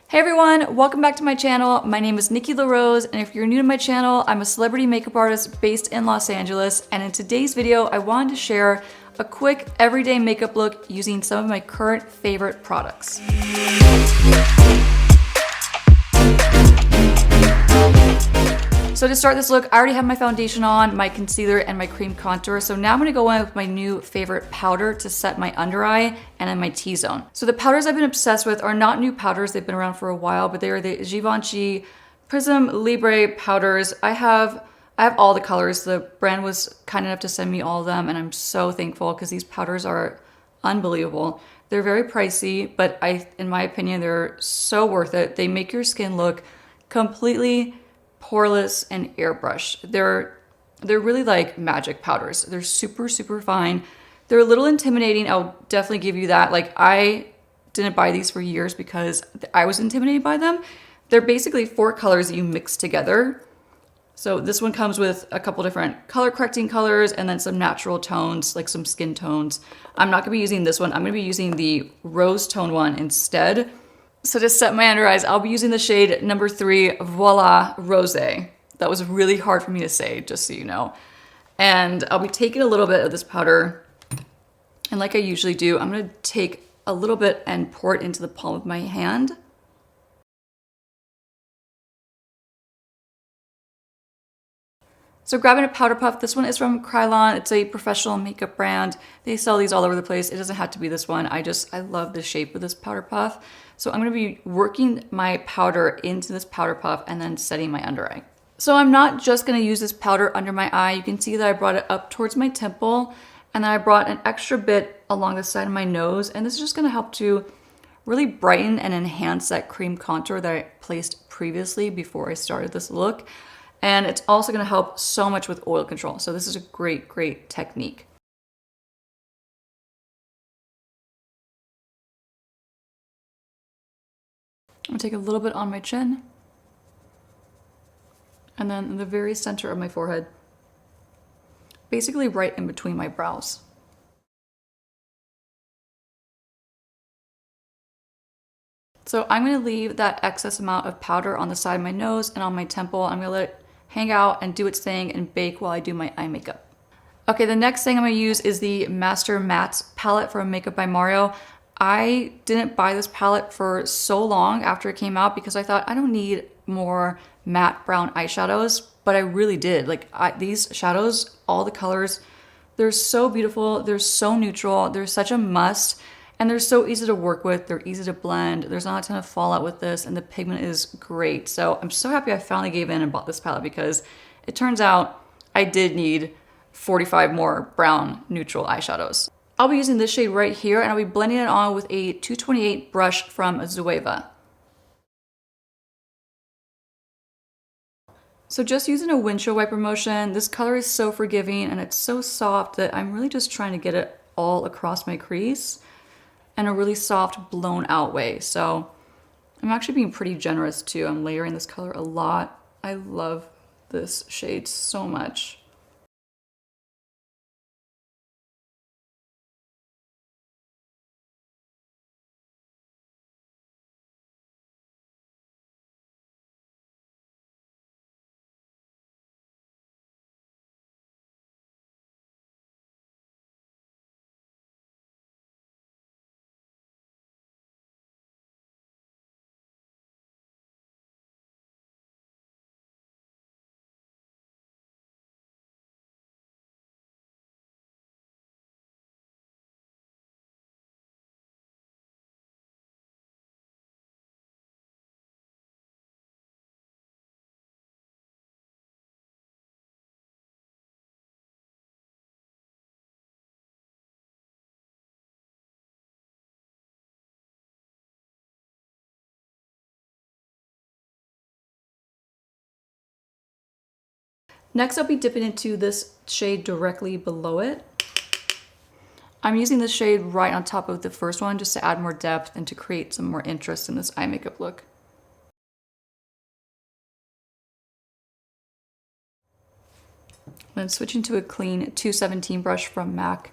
Hey everyone, welcome back to my channel. My name is Nikki LaRose, and if you're new to my channel, I'm a celebrity makeup artist based in Los Angeles, and in today's video, I wanted to share a quick everyday makeup look using some of my current favorite products. So to start this look, I already have my foundation on, my concealer, and my cream contour. So now I'm gonna go in with my new favorite powder to set my under eye and then my T-zone. So the powders I've been obsessed with are not new powders. They've been around for a while, but they are the Givenchy Prism Libre powders. I have all the colors. The brand was kind enough to send me all of them, and I'm so thankful because these powders are unbelievable. They're very pricey, but in my opinion, they're so worth it. They make your skin look completely poreless and airbrushed. They're really like magic powders. They're super, super fine. They're a little intimidating. I'll definitely give you that. Like, I didn't buy these for years because I was intimidated by them. They're basically 4 colors that you mix together. So this one comes with a couple different color correcting colors and then some natural tones, like some skin tones. I'm not gonna be using this one. I'm gonna be using the rose tone one instead. So to set my under eyes, I'll be using the shade number 3, Voile Rośe. That was really hard for me to say, just so you know. And I'll be taking a little bit of this powder, and like I usually do, I'm gonna take a little bit and pour it into the palm of my hand. So grabbing a powder puff, this one is from Krylon. It's a professional makeup brand. They sell these all over the place. It doesn't have to be this one. I love the shape of this powder puff. So I'm gonna be working my powder into this powder puff and then setting my under eye. So I'm not just gonna use this powder under my eye. You can see that I brought it up towards my temple, and then I brought an extra bit along the side of my nose. And this is just gonna help to really brighten and enhance that cream contour that I placed previously before I started this look. And it's also gonna help so much with oil control. So this is a great, great technique. I'm gonna take a little bit on my chin, and then in the very center of my forehead, basically right in between my brows. So I'm gonna leave that excess amount of powder on the side of my nose and on my temple. I'm gonna let it hang out and do its thing and bake while I do my eye makeup. Okay, the next thing I'm gonna use is the Master Mattes palette from Makeup by Mario. I didn't buy this palette for so long after it came out because I thought I don't need more matte brown eyeshadows, but I really did. Like, these shadows, all the colors, they're so beautiful, they're so neutral, they're such a must. And they're so easy to work with, they're easy to blend, there's not a ton of fallout with this, and the pigment is great. So I'm so happy I finally gave in and bought this palette because it turns out I did need 45 more brown neutral eyeshadows. I'll be using this shade right here, and I'll be blending it on with a 228 brush from Zoeva. So just using a windshield wiper motion, this color is so forgiving and it's so soft that I'm really just trying to get it all across my crease in a really soft, blown out way. So I'm actually being pretty generous too. I'm layering this color a lot. I love this shade so much. Next, I'll be dipping into this shade directly below it. I'm using this shade right on top of the first one just to add more depth and to create some more interest in this eye makeup look. Then switching to a clean 217 brush from MAC.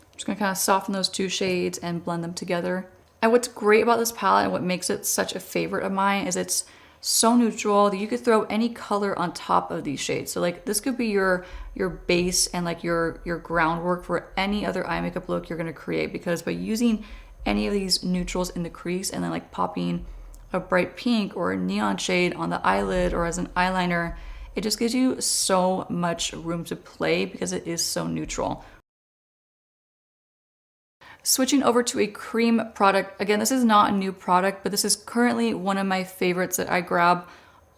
I'm just gonna kind of soften those two shades and blend them together. And what's great about this palette and what makes it such a favorite of mine is it's so neutral that you could throw any color on top of these shades. So like this could be your base and like your groundwork for any other eye makeup look you're gonna create, because by using any of these neutrals in the crease and then like popping a bright pink or a neon shade on the eyelid or as an eyeliner, it just gives you so much room to play because it is so neutral. Switching over to a cream product. Again, this is not a new product, but this is currently one of my favorites that I grab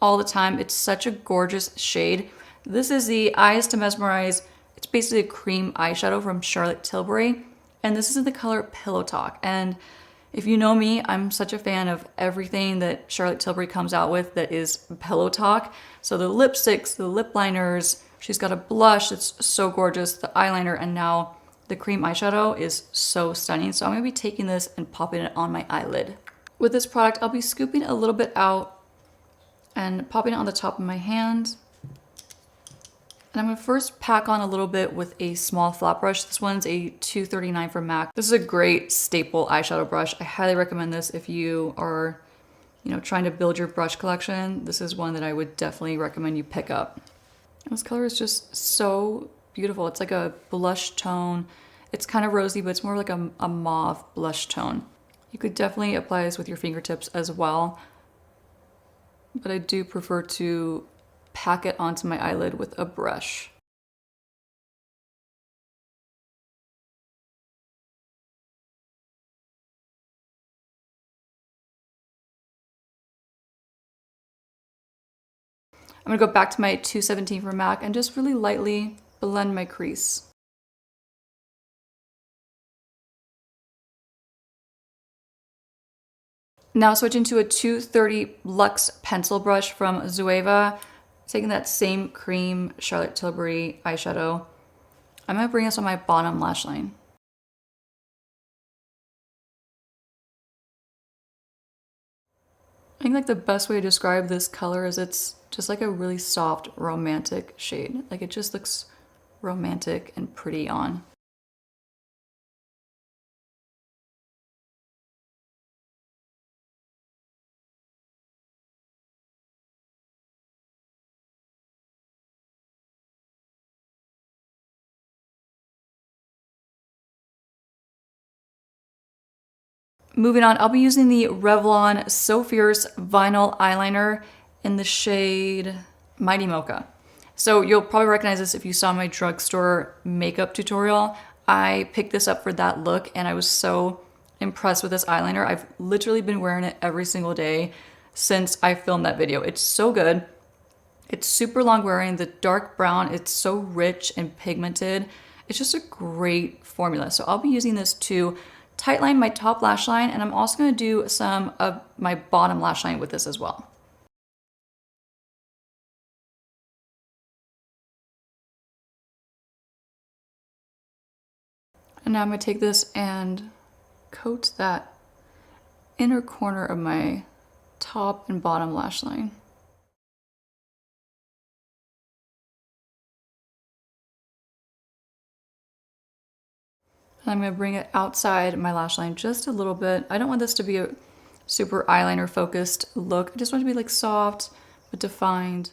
all the time. It's such a gorgeous shade. This is the Eyes to Mesmerize. It's basically a cream eyeshadow from Charlotte Tilbury, and this is in the color Pillow Talk. And if you know me, I'm such a fan of everything that Charlotte Tilbury comes out with that is Pillow Talk. So the lipsticks, the lip liners, she's got a blush that's so gorgeous, the eyeliner, and now the cream eyeshadow is so stunning. So I'm gonna be taking this and popping it on my eyelid. With this product, I'll be scooping a little bit out and popping it on the top of my hand. And I'm gonna first pack on a little bit with a small flat brush. This one's a 239 from MAC. This is a great staple eyeshadow brush. I highly recommend this if you are, trying to build your brush collection. This is one that I would definitely recommend you pick up. This color is just so beautiful. It's like a blush tone. It's kind of rosy, but it's more like a mauve blush tone. You could definitely apply this with your fingertips as well, but I do prefer to pack it onto my eyelid with a brush. I'm gonna go back to my 217 from MAC and just really lightly blend my crease. Now switching to a 230 Luxe pencil brush from Zoeva, taking that same cream Charlotte Tilbury eyeshadow. I'm gonna bring this on my bottom lash line. I think like the best way to describe this color is it's just like a really soft romantic shade. Like it just looks romantic and pretty on. Moving on, I'll be using the Revlon So Fierce Vinyl Eyeliner in the shade Mighty Mocha. So you'll probably recognize this if you saw my drugstore makeup tutorial. I picked this up for that look and I was so impressed with this eyeliner. I've literally been wearing it every single day since I filmed that video. It's so good. It's super long wearing. The dark brown, it's so rich and pigmented. It's just a great formula. So I'll be using this to tightline my top lash line, and I'm also going to do some of my bottom lash line with this as well. And now I'm going to take this and coat that inner corner of my top and bottom lash line. And I'm going to bring it outside my lash line just a little bit. I don't want this to be a super eyeliner focused look. I just want it to be like soft but defined.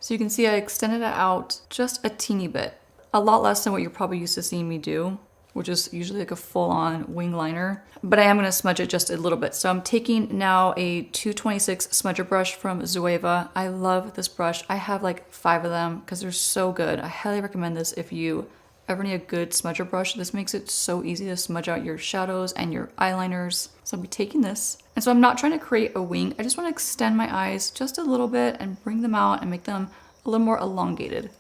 So you can see I extended it out just a teeny bit, a lot less than what you're probably used to seeing me do, which is usually like a full-on wing liner, but I am gonna smudge it just a little bit. So I'm taking now a 226 smudger brush from Zoeva. I love this brush. I have like 5 of them because they're so good. I highly recommend this if you ever need a good smudger brush. This makes it so easy to smudge out your shadows and your eyeliners. So I'll be taking this. And so I'm not trying to create a wing. I just want to extend my eyes just a little bit and bring them out and make them a little more elongated.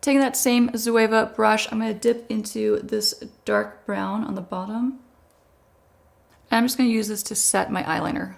Taking that same Zoeva brush, I'm going to dip into this dark brown on the bottom. And I'm just going to use this to set my eyeliner.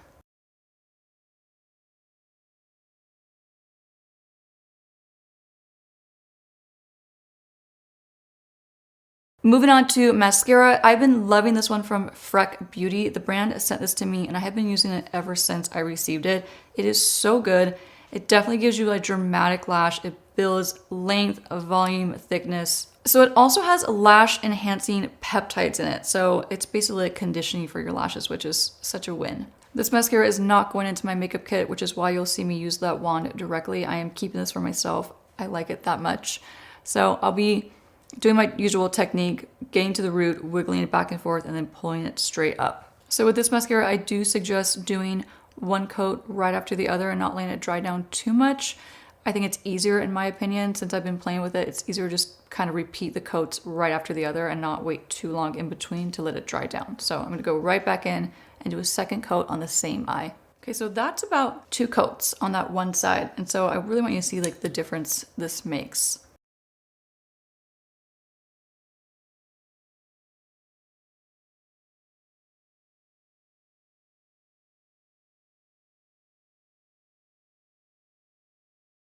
Moving on to mascara, I've been loving this one from Freck Beauty. The brand sent this to me and I have been using it ever since I received it. It is so good. It definitely gives you a dramatic lash. It builds length, volume, thickness. So it also has lash enhancing peptides in it. So it's basically like conditioning for your lashes, which is such a win. This mascara is not going into my makeup kit, which is why you'll see me use that wand directly. I am keeping this for myself. I like it that much. So I'll be doing my usual technique, getting to the root, wiggling it back and forth, and then pulling it straight up. So with this mascara, I do suggest doing one coat right after the other and not letting it dry down too much. I think it's easier, in my opinion, since I've been playing with it, it's easier to just kind of repeat the coats right after the other and not wait too long in between to let it dry down. So I'm gonna go right back in and do a second coat on the same eye. Okay, so that's about 2 coats on that one side. And so I really want you to see like the difference this makes.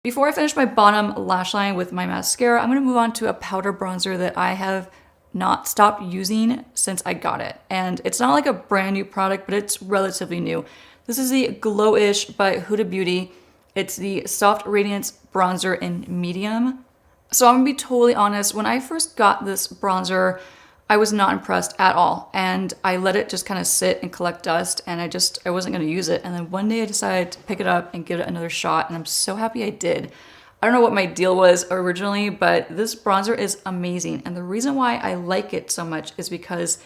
Before I finish my bottom lash line with my mascara, I'm gonna move on to a powder bronzer that I have not stopped using since I got it. And it's not like a brand new product, but it's relatively new. This is the Glowish by Huda Beauty. It's the Soft Radiance Bronzer in medium. So I'm gonna be totally honest, when I first got this bronzer, I was not impressed at all. And I let it just kind of sit and collect dust and I wasn't gonna use it. And then one day I decided to pick it up and give it another shot and I'm so happy I did. I don't know what my deal was originally, but this bronzer is amazing. And the reason why I like it so much is because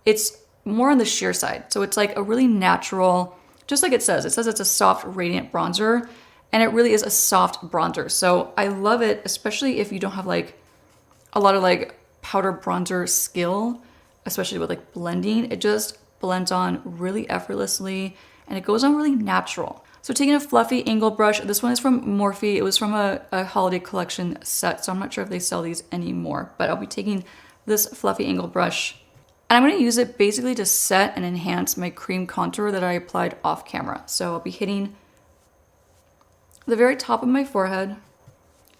it's more on the sheer side. So it's like a really natural, just like it says it's a soft radiant bronzer and it really is a soft bronzer. So I love it, especially if you don't have like a lot of like powder bronzer skill, especially with like blending. It just blends on really effortlessly and it goes on really natural. So taking a fluffy angle brush, this one is from Morphe. It was from a holiday collection set, so I'm not sure if they sell these anymore, but I'll be taking this fluffy angle brush and I'm gonna use it basically to set and enhance my cream contour that I applied off camera. So I'll be hitting the very top of my forehead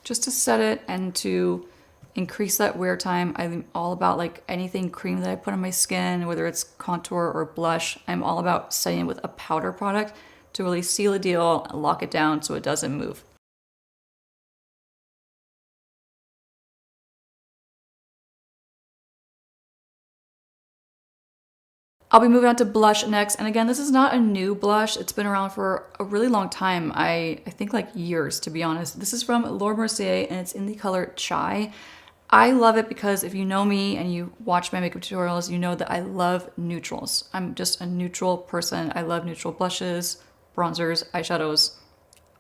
just to set it and to increase that wear time. I'm all about like anything cream that I put on my skin, whether it's contour or blush, I'm all about setting it with a powder product to really seal the deal and lock it down so it doesn't move. I'll be moving on to blush next. And again, this is not a new blush. It's been around for a really long time. I think like years, to be honest. This is from Laura Mercier and it's in the color Chai. I love it because if you know me and you watch my makeup tutorials, you know that I love neutrals. I'm just a neutral person. I love neutral blushes, bronzers, eyeshadows,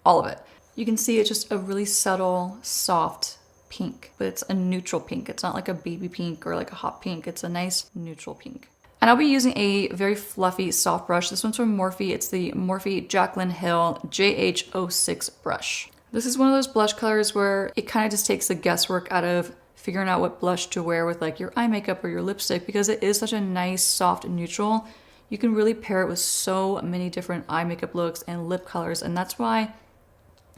all of it. You can see it's just a really subtle, soft pink, but it's a neutral pink. It's not like a baby pink or like a hot pink. It's a nice neutral pink. And I'll be using a very fluffy soft brush. This one's from Morphe. It's the Morphe Jaclyn Hill JH06 brush. This is one of those blush colors where it kind of just takes the guesswork out of figuring out what blush to wear with like your eye makeup or your lipstick because it is such a nice soft neutral. You can really pair it with so many different eye makeup looks and lip colors, and that's why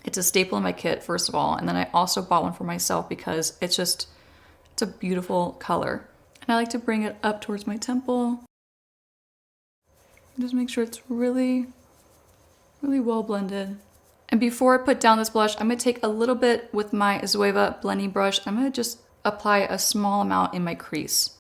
it's a staple in my kit, first of all. And then I also bought one for myself because it's a beautiful color. And I like to bring it up towards my temple. Just make sure it's really, really well blended. And before I put down this blush, I'm gonna take a little bit with my Zoeva blending brush. I'm gonna just apply a small amount in my crease.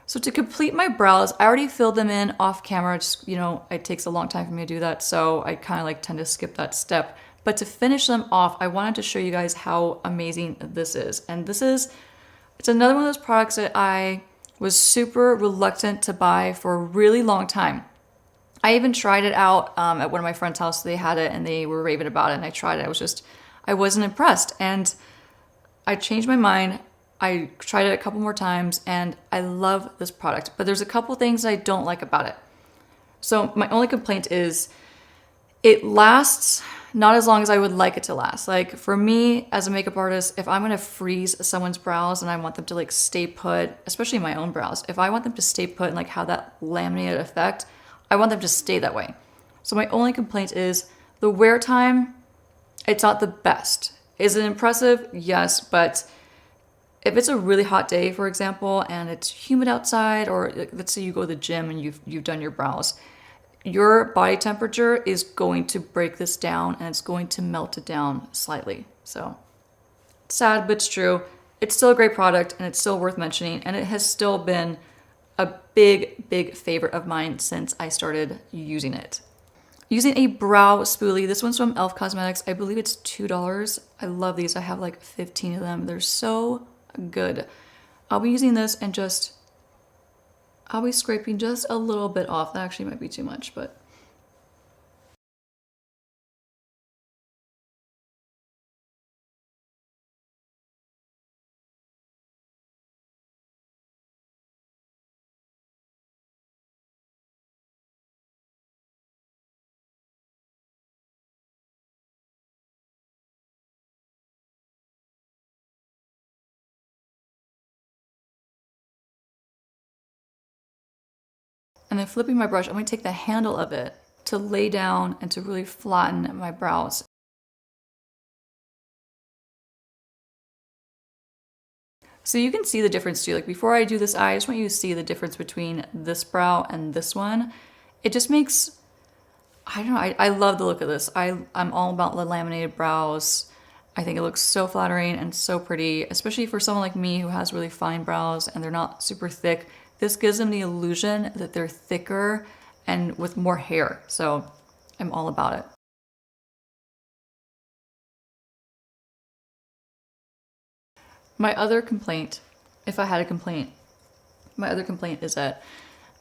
So to complete my brows, I already filled them in off camera. Just, it takes a long time for me to do that, so I kind of like tend to skip that step. But to finish them off, I wanted to show you guys how amazing this is. And it's another one of those products that I was super reluctant to buy for a really long time. I even tried it out at one of my friends' house. They had it and they were raving about it and I tried it. I wasn't impressed. And I changed my mind. I tried it a couple more times and I love this product. But there's a couple things I don't like about it. So my only complaint is it lasts not as long as I would like it to last. Like for me as a makeup artist, if I'm gonna freeze someone's brows and I want them to like stay put, especially my own brows, if I want them to stay put and like have that laminated effect, I want them to stay that way. So my only complaint is the wear time. It's not the best. Is it impressive? Yes, but if it's a really hot day, for example, and it's humid outside, or let's say you go to the gym and you've done your brows, your body temperature is going to break this down and it's going to melt it down slightly. So sad, but it's true. It's still a great product and it's still worth mentioning, and it has still been a big favorite of mine since I started using it. Using a brow spoolie. This one's from e.l.f. Cosmetics. I believe it's $2. I love these. I have like 15 of them. They're so good. I'll be using this and I'll be scraping just a little bit off. That actually might be too much, but. And then flipping my brush, I'm going to take the handle of it to lay down and to really flatten my brows. So you can see the difference too. Like before I do this eye, I just want you to see the difference between this brow and this one. It just makes, I don't know, I love the look of this. I'm all about the laminated brows. I think it looks so flattering and so pretty, especially for someone like me who has really fine brows and they're not super thick. This gives them the illusion that they're thicker and with more hair. So I'm all about it. My other complaint, if I had a complaint, my other complaint is that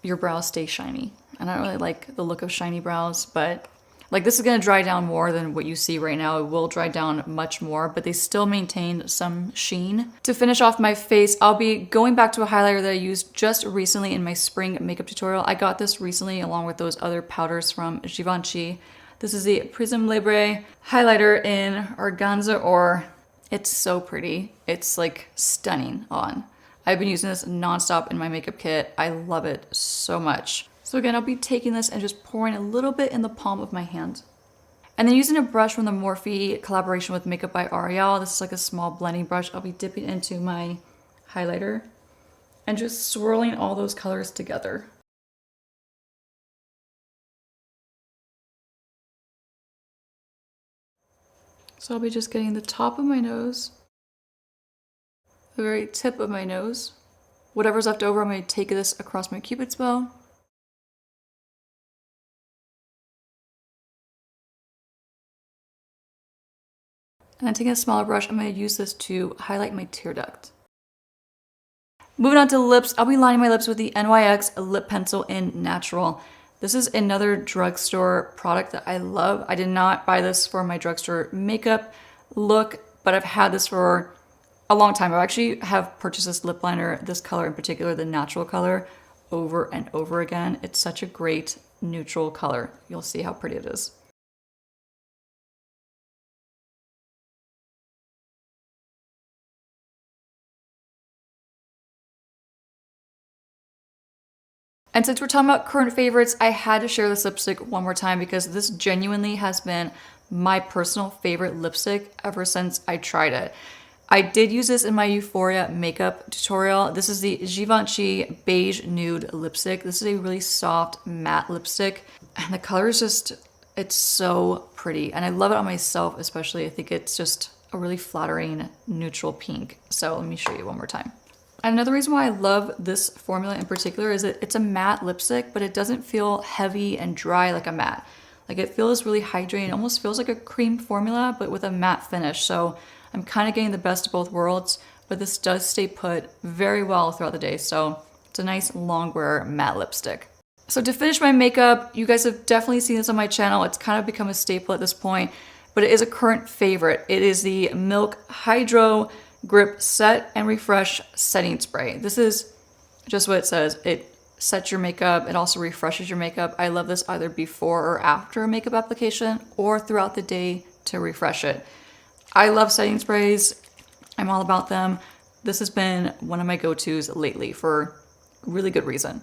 your brows stay shiny. And I don't really like the look of shiny brows, but like this is gonna dry down more than what you see right now. It will dry down much more, but they still maintain some sheen. To finish off my face, I'll be going back to a highlighter that I used just recently in my spring makeup tutorial. I got this recently along with those other powders from Givenchy. This is the Prism Libre highlighter in Organza Or. It's so pretty. It's like stunning on. I've been using this nonstop in my makeup kit. I love it so much. So again, I'll be taking this and just pouring a little bit in the palm of my hand. And then using a brush from the Morphe collaboration with Makeup by Ariel. This is like a small blending brush. I'll be dipping into my highlighter and just swirling all those colors together. So I'll be just getting the top of my nose, the very tip of my nose. Whatever's left over, I'm going to take this across my Cupid's bow. And then taking a smaller brush, I'm going to use this to highlight my tear duct. Moving on to lips, I'll be lining my lips with the NYX lip pencil in Natural. This is another drugstore product that I love. I did not buy this for my drugstore makeup look, but I've had this for a long time. I actually have purchased this lip liner, this color in particular, the natural color, over and over again. It's such a great neutral color. You'll see how pretty it is. And since we're talking about current favorites, I had to share this lipstick one more time because this genuinely has been my personal favorite lipstick ever since I tried it. I did use this in my Euphoria makeup tutorial. This is the Givenchy Beige Nude lipstick. This is a really soft matte lipstick and the color is just, it's so pretty. And I love it on myself especially. I think it's just a really flattering neutral pink. So let me show you one more time. Another reason why I love this formula in particular is that it's a matte lipstick, but it doesn't feel heavy and dry like a matte. Like it feels really hydrating. It almost feels like a cream formula, but with a matte finish. So I'm kind of getting the best of both worlds, but this does stay put very well throughout the day. So it's a nice long wear matte lipstick. So to finish my makeup, you guys have definitely seen this on my channel. It's kind of become a staple at this point, but it is a current favorite. It is the Milk Hydro Grip Set and Refresh Setting Spray. This is just what it says. It sets your makeup. It also refreshes your makeup. I love this either before or after a makeup application or throughout the day to refresh it. I love setting sprays. I'm all about them. This has been one of my go-tos lately for really good reason.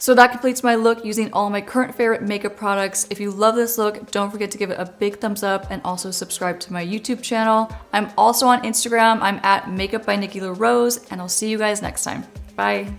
So that completes my look using all my current favorite makeup products. If you love this look, don't forget to give it a big thumbs up and also subscribe to my YouTube channel. I'm also on Instagram. I'm at Makeup by Nikki LaRose, and I'll see you guys next time. Bye.